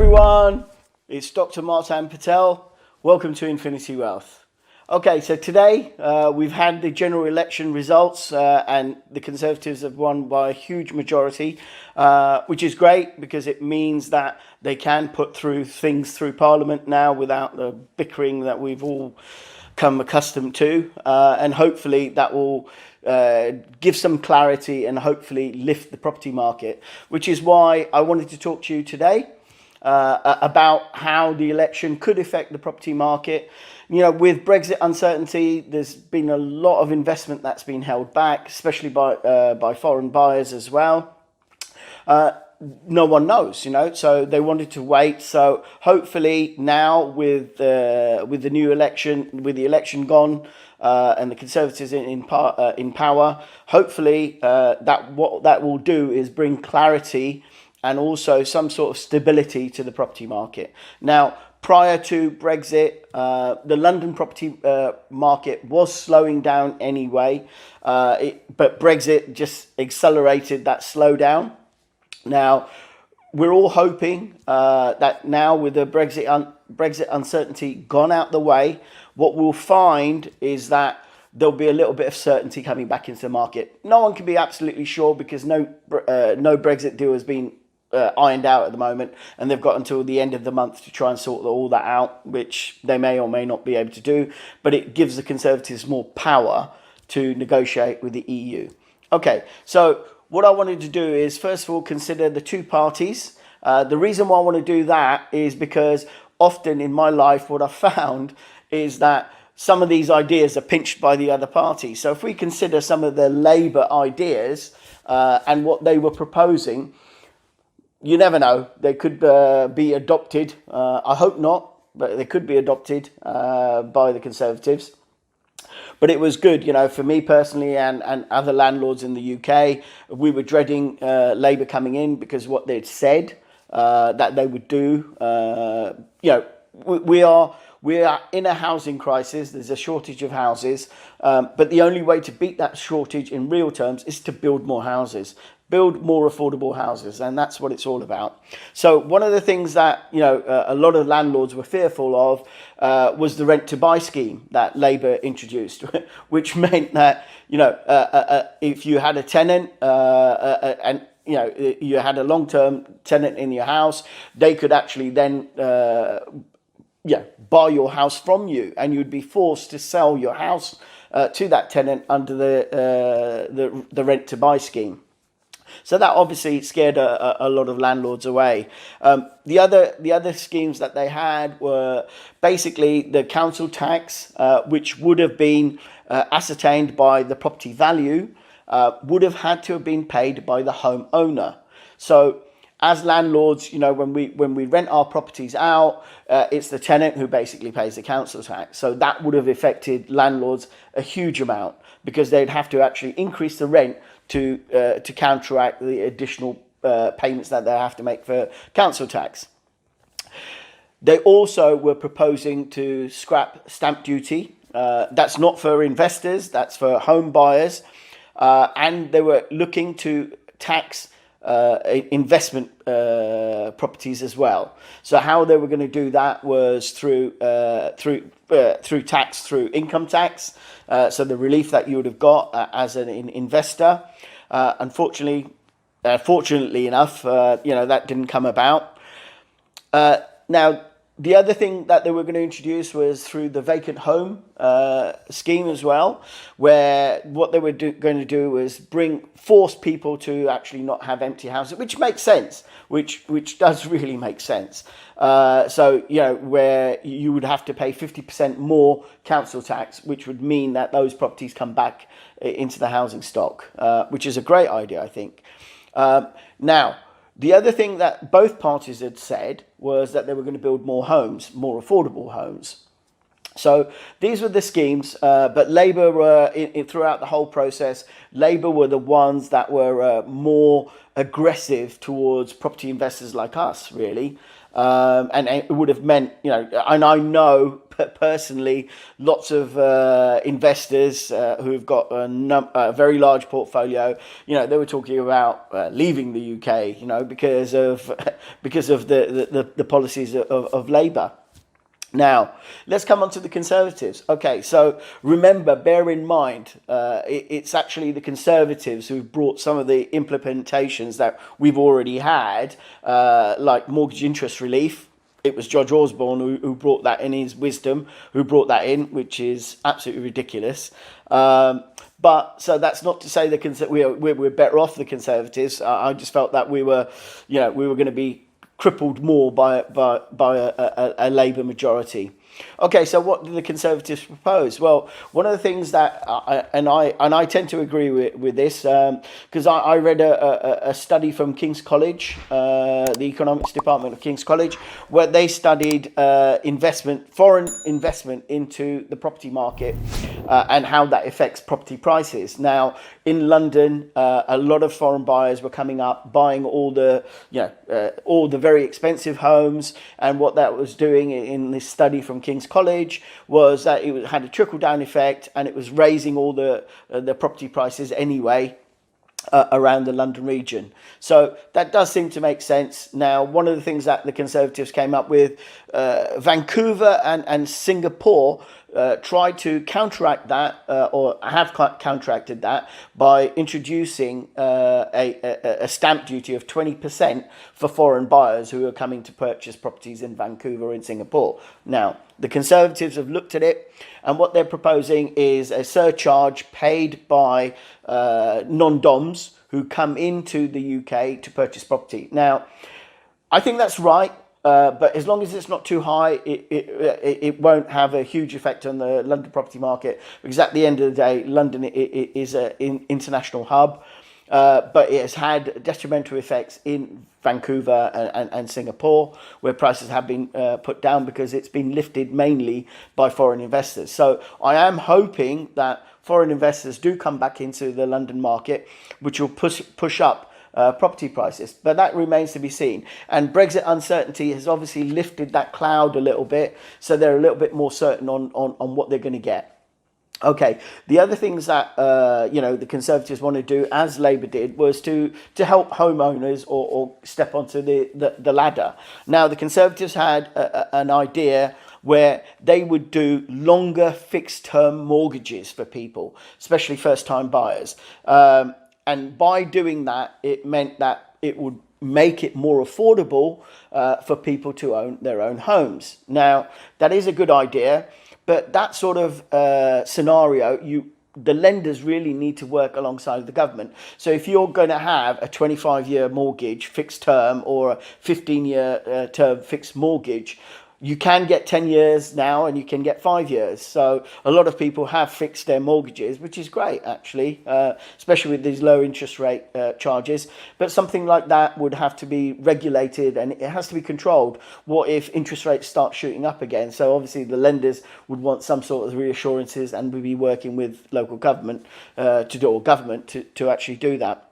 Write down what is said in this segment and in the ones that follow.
everyone, it's Dr. Marttand Patel. Welcome to Infinity Wealth. Okay, so today we've had the general election results and the Conservatives have won by a huge majority, which is great because it means that they can put through things through Parliament now without the bickering that we've all come accustomed to, and hopefully that will give some clarity and hopefully lift the property market, which is why I wanted to talk to you today about how the election could affect the property market. You know, with Brexit uncertainty, there's been a lot of investment that's been held back, especially by foreign buyers as well. No one knows, you know, so they wanted to wait. So hopefully now with the new election, with the election gone and the Conservatives in power, hopefully what that will do is bring clarity and also some sort of stability to the property market. Now, prior to Brexit, the London property market was slowing down anyway, but Brexit just accelerated that slowdown. Now, we're all hoping that now with the Brexit uncertainty gone out the way, what we'll find is that there'll be a little bit of certainty coming back into the market. No one can be absolutely sure because no Brexit deal has been ironed out at the moment, and they've got until the end of the month to try and sort all that out, which they may or may not be able to do, but it gives the Conservatives more power to negotiate with the EU. Okay, so what I wanted to do is, first of all, consider the two parties. The reason why I want to do that is because often in my life, what I've found is that some of these ideas are pinched by the other party. So if we consider some of the Labour ideas and what they were proposing, you never know, they could be adopted. I hope not, but they could be adopted by the Conservatives. But it was good, you know, for me personally and other landlords in the UK. We were dreading Labour coming in because what they'd said that they would do. You know, we are in a housing crisis. There's a shortage of houses. But the only way to beat that shortage in real terms is to build more houses. Build more affordable houses, and that's what it's all about. So one of the things that, you know, a lot of landlords were fearful of was the rent-to-buy scheme that Labour introduced, which meant that, you know, if you had a tenant and, you know, you had a long-term tenant in your house, they could actually then buy your house from you, and you'd be forced to sell your house to that tenant under the rent-to-buy scheme. So that obviously scared a lot of landlords away. The other schemes that they had were basically the council tax, which would have been ascertained by the property value, would have had to have been paid by the homeowner. So as landlords, you know, when we rent our properties out, it's the tenant who basically pays the council tax. So that would have affected landlords a huge amount because they'd have to actually increase the rent to counteract the additional payments that they have to make for council tax. They also were proposing to scrap stamp duty. That's not for investors, that's for home buyers. And they were looking to tax investment properties as well. So how they were going to do that was through income tax. So the relief that you would have got as an investor. Fortunately enough, you know, that didn't come about. Now, the other thing that they were going to introduce was through the vacant home scheme as well, where what they were going to do was force people to actually not have empty houses, which makes sense, which does really make sense. So, you know, where you would have to pay 50% more council tax, which would mean that those properties come back into the housing stock, which is a great idea, I think. Now, the other thing that both parties had said was that they were going to build more homes, more affordable homes. So these were the schemes, but Labour were, throughout the whole process, Labour were the ones that were more aggressive towards property investors like us, really. And it would have meant, you know, and I know personally lots of investors who've got a very large portfolio. They were talking about leaving the UK, because of the policies of Labour. Now, let's come on to the Conservatives. Okay, so remember, bear in mind, it's actually the Conservatives who've brought some of the implementations that we've already had, like mortgage interest relief. It was George Osborne who brought that in his wisdom, who brought that in, which is absolutely ridiculous. But so that's not to say we're better off, the Conservatives. I just felt that we were going to be crippled more by a Labour majority. Okay, so what do the Conservatives propose? Well, one of the things that I tend to agree with this, because I read a study from King's College, the economics department of King's College, where they studied foreign investment into the property market, and how that affects property prices. Now, in London, a lot of foreign buyers were coming up, buying all the very expensive homes, and what that was doing in this study from King's College was that it had a trickle-down effect, and it was raising all the property prices anyway around the London region. So that does seem to make sense. Now, one of the things that the Conservatives came up with, Vancouver and Singapore tried to counteract that, or have counteracted that, by introducing a stamp duty of 20% for foreign buyers who are coming to purchase properties in Vancouver and Singapore. Now, the Conservatives have looked at it, and what they're proposing is a surcharge paid by non-DOMs who come into the UK to purchase property. Now, I think that's right. But as long as it's not too high, it won't have a huge effect on the London property market, because at the end of the day, London is an international hub, but it has had detrimental effects in Vancouver and Singapore, where prices have been put down because it's been lifted mainly by foreign investors. So I am hoping that foreign investors do come back into the London market, which will push up property prices, but that remains to be seen. And Brexit uncertainty has obviously lifted that cloud a little bit, so they're a little bit more certain on what they're going to get. Okay, the other things that the Conservatives want to do, as Labour did, was to help homeowners or step onto the ladder. Now, the Conservatives had an idea where they would do longer fixed-term mortgages for people, especially first-time buyers. And by doing that, it meant that it would make it more affordable for people to own their own homes. Now, that is a good idea, but that sort of scenario, the lenders really need to work alongside the government. So if you're going to have a 25-year mortgage fixed term or a 15-year term fixed mortgage, you can get 10 years now, and you can get 5 years. So a lot of people have fixed their mortgages, which is great, actually, especially with these low interest rate charges. But something like that would have to be regulated, and it has to be controlled. What if interest rates start shooting up again? So obviously the lenders would want some sort of reassurances, and we'd be working with local government to actually do that.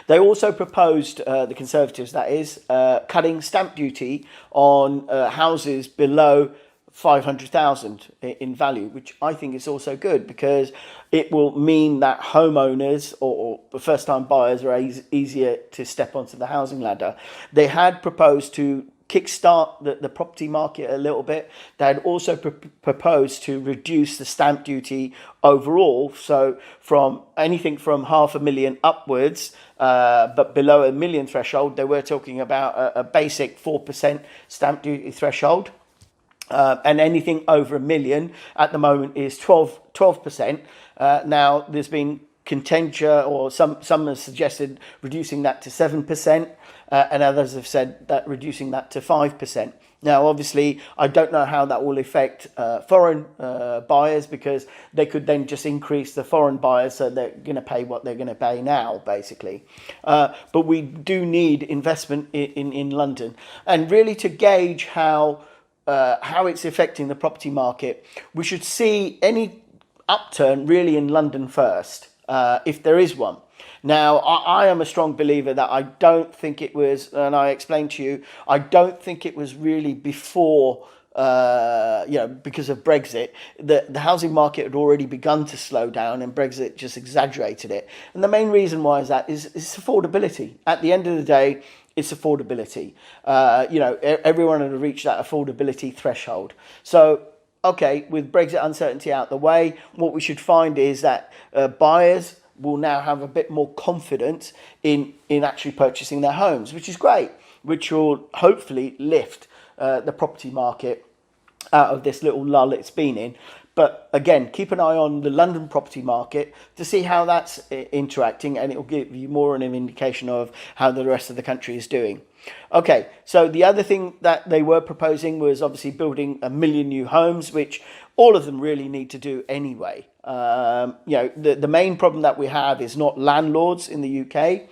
They also proposed, the Conservatives that is, cutting stamp duty on houses below 500,000 in value, which I think is also good, because it will mean that homeowners or first-time buyers are easier to step onto the housing ladder. They had proposed to kickstart the property market a little bit. They had also proposed to reduce the stamp duty overall, so from anything from 500,000 upwards, but below $1 million threshold, they were talking about a basic 4% stamp duty threshold. And anything over $1 million at the moment is 12%. Now, there's been contention, or some have suggested reducing that to 7%, and others have said that reducing that to 5%. Now, obviously, I don't know how that will affect foreign buyers, because they could then just increase the foreign buyers, so they're going to pay what they're going to pay now, basically. But we do need investment in London, and really to gauge how it's affecting the property market, we should see any upturn really in London first, if there is one. Now, I am a strong believer that I don't think it was, and I explained to you, I don't think it was really before because of Brexit, the housing market had already begun to slow down, and Brexit just exaggerated it. And the main reason why is affordability. At the end of the day, it's affordability. Everyone had reached that affordability threshold. So, okay, with Brexit uncertainty out the way, what we should find is that buyers will now have a bit more confidence in actually purchasing their homes, which is great, which will hopefully lift the property market out of this little lull it's been in. But again, keep an eye on the London property market to see how that's interacting, and it will give you more of an indication of how the rest of the country is doing. Okay, so the other thing that they were proposing was obviously building 1 million new homes, which all of them really need to do anyway. The main problem that we have is not landlords in the UK.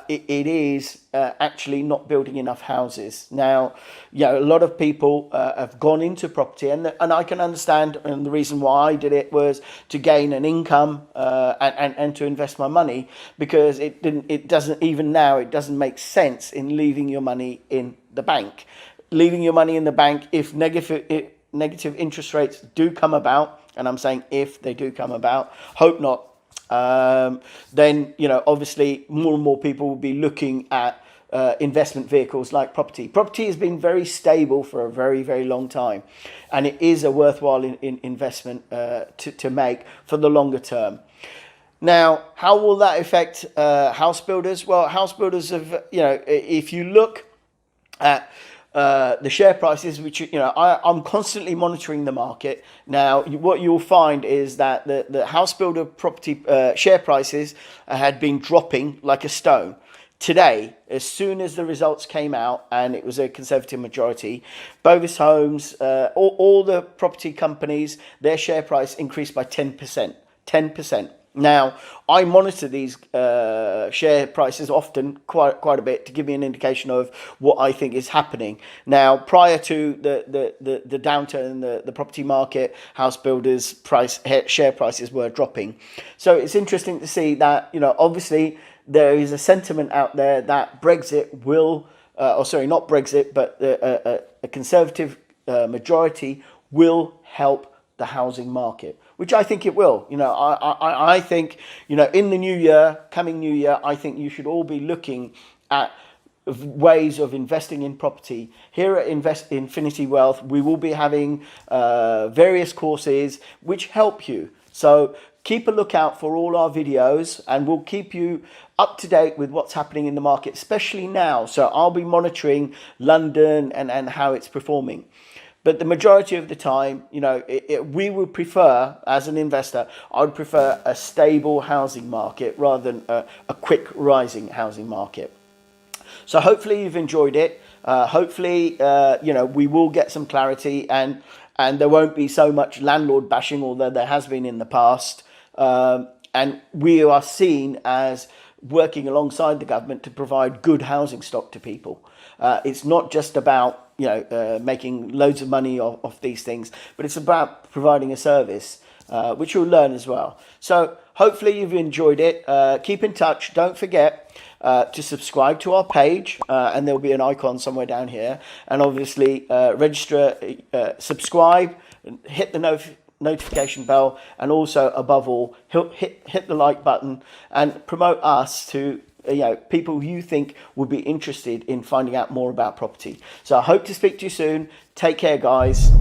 It is actually not building enough houses. Now, a lot of people have gone into property, and I can understand, and the reason why I did it was to gain an income and to invest my money, because it doesn't make sense in leaving your money in the bank. Leaving your money in the bank, if negative interest rates do come about, and I'm saying if they do come about, hope not, then obviously more and more people will be looking at investment vehicles like property. Property has been very stable for a very, very long time, and it is a worthwhile investment to make for the longer term. Now, how will that affect house builders? Well, house builders have, if you look at the share prices, which I'm constantly monitoring the market. Now, what you'll find is that the house builder property share prices had been dropping like a stone. Today, as soon as the results came out and it was a Conservative majority, Bovis Homes, all the property companies, their share price increased by 10%. 10%. Now, I monitor these share prices often quite a bit to give me an indication of what I think is happening. Now, prior to the downturn in the property market, house builders' share prices were dropping. So it's interesting to see that, obviously there is a sentiment out there that Brexit will, not Brexit, but a Conservative majority will help the housing market, which I think it will. I think, in the coming new year, I think you should all be looking at ways of investing in property. Here at Infinity Wealth, we will be having various courses which help you. So keep a lookout for all our videos, and we'll keep you up to date with what's happening in the market, especially now. So I'll be monitoring London and how it's performing. But the majority of the time, we would prefer, as an investor, I would prefer a stable housing market rather than a quick rising housing market. So hopefully you've enjoyed it. Hopefully, we will get some clarity, and there won't be so much landlord bashing, although there has been in the past. And we are seen as working alongside the government to provide good housing stock to people. It's not just about making loads of money off these things, but it's about providing a service, which you'll learn as well. So hopefully you've enjoyed it. Keep in touch. Don't forget to subscribe to our page, and there'll be an icon somewhere down here. And obviously register, subscribe, hit the notification bell, and also above all hit the like button and promote us to people you think would be interested in finding out more about property. So I hope to speak to you soon. Take care, guys.